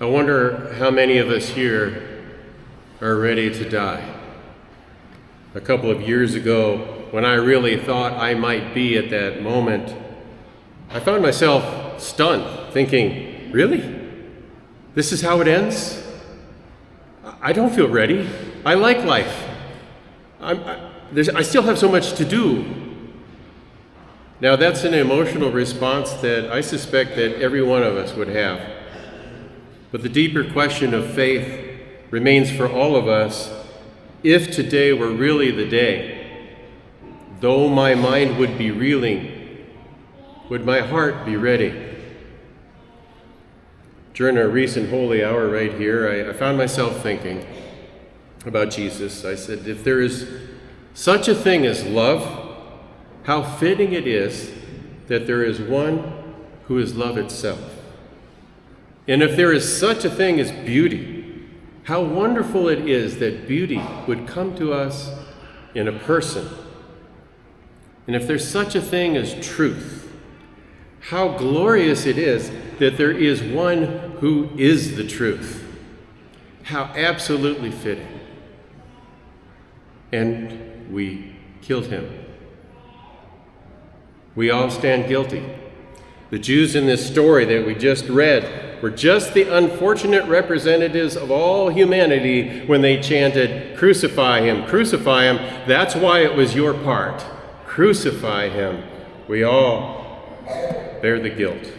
I wonder how many of us here are ready to die. A couple of years ago, when I really thought I might be at that moment, I found myself stunned, thinking, really? This is how it ends? I don't feel ready. I like life. I still have so much to do. Now that's an emotional response that I suspect that every one of us would have. But the deeper question of faith remains for all of us. If today were really the day, though my mind would be reeling, would my heart be ready? During a recent holy hour right here, I found myself thinking about Jesus. I said, if there is such a thing as love, how fitting it is that there is one who is love itself. And if there is such a thing as beauty, how wonderful it is that beauty would come to us in a person. And if there's such a thing as truth, how glorious it is that there is one who is the truth. How absolutely fitting. And we killed him. We all stand guilty. The Jews in this story that we just read were just the unfortunate representatives of all humanity when they chanted, "Crucify him, crucify him." That's why it was your part. Crucify him. We all bear the guilt.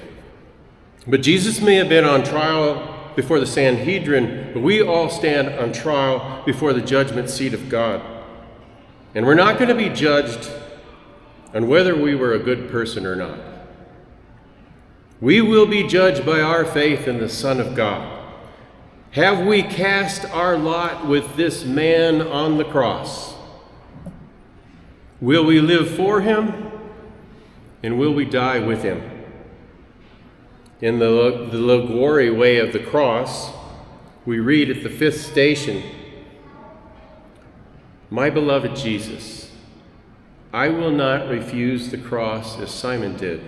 But Jesus may have been on trial before the Sanhedrin, but we all stand on trial before the judgment seat of God. And we're not going to be judged on whether we were a good person or not. We will be judged by our faith in the Son of God. Have we cast our lot with this man on the cross? Will we live for him? And will we die with him? In the Liguori way of the cross, we read at the fifth station, "My beloved Jesus, I will not refuse the cross as Simon did.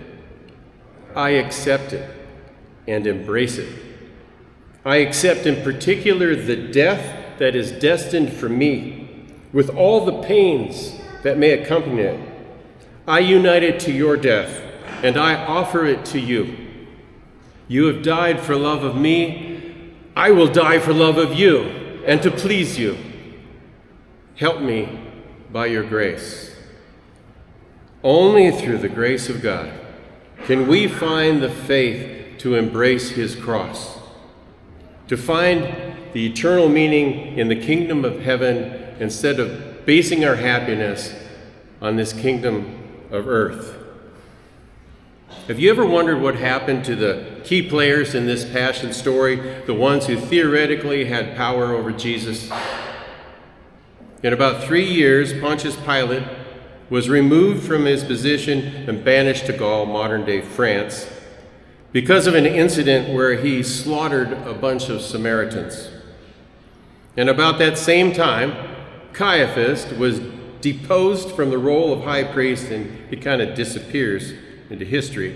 I accept it and embrace it. I accept in particular the death that is destined for me, with all the pains that may accompany it. I unite it to your death, and I offer it to you. You have died for love of me. I will die for love of you and to please you. Help me by your grace." Only through the grace of God can we find the faith to embrace his cross, to find the eternal meaning in the kingdom of heaven instead of basing our happiness on this kingdom of earth. Have you ever wondered what happened to the key players in this passion story, the ones who theoretically had power over Jesus? In about 3 years, Pontius Pilate was removed from his position and banished to Gaul, modern-day France, because of an incident where he slaughtered a bunch of Samaritans. And about that same time, Caiaphas was deposed from the role of high priest, and he kind of disappears into history.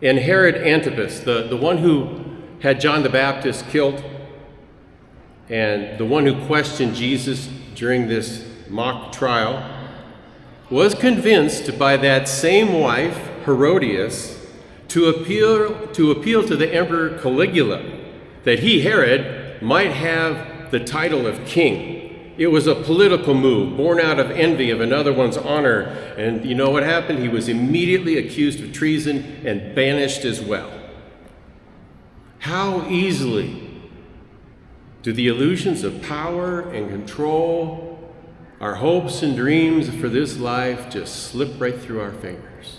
And Herod Antipas, the one who had John the Baptist killed, and the one who questioned Jesus during this mock trial, was convinced by that same wife, Herodias, to appeal to the Emperor Caligula that he, Herod, might have the title of king. It was a political move born out of envy of another one's honor. And you know what happened? He was immediately accused of treason and banished as well. How easily do the illusions of power and control, our hopes and dreams for this life, just slip right through our fingers.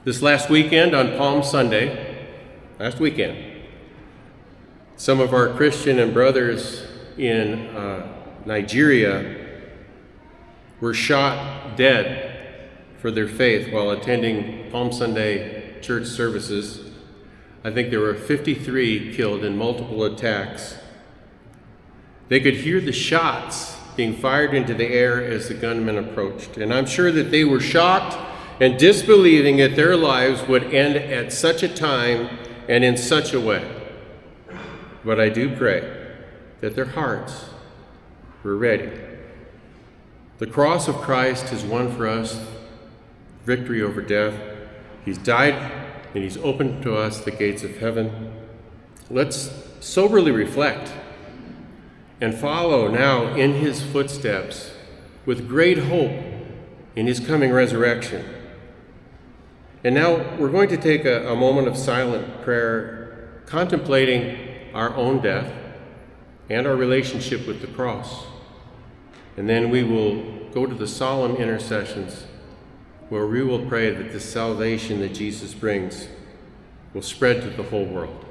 This last weekend on Palm Sunday, some of our Christian and brothers in Nigeria were shot dead for their faith while attending Palm Sunday church services. I think there were 53 killed in multiple attacks. They could hear the shots being fired into the air as the gunmen approached. And I'm sure that they were shocked and disbelieving that their lives would end at such a time and in such a way. But I do pray that their hearts were ready. The cross of Christ has won for us victory over death. He's died and he's opened to us the gates of heaven. Let's soberly reflect and follow now in his footsteps with great hope in his coming resurrection. And now we're going to take a moment of silent prayer, contemplating our own death and our relationship with the cross. And then we will go to the solemn intercessions where we will pray that the salvation that Jesus brings will spread to the whole world.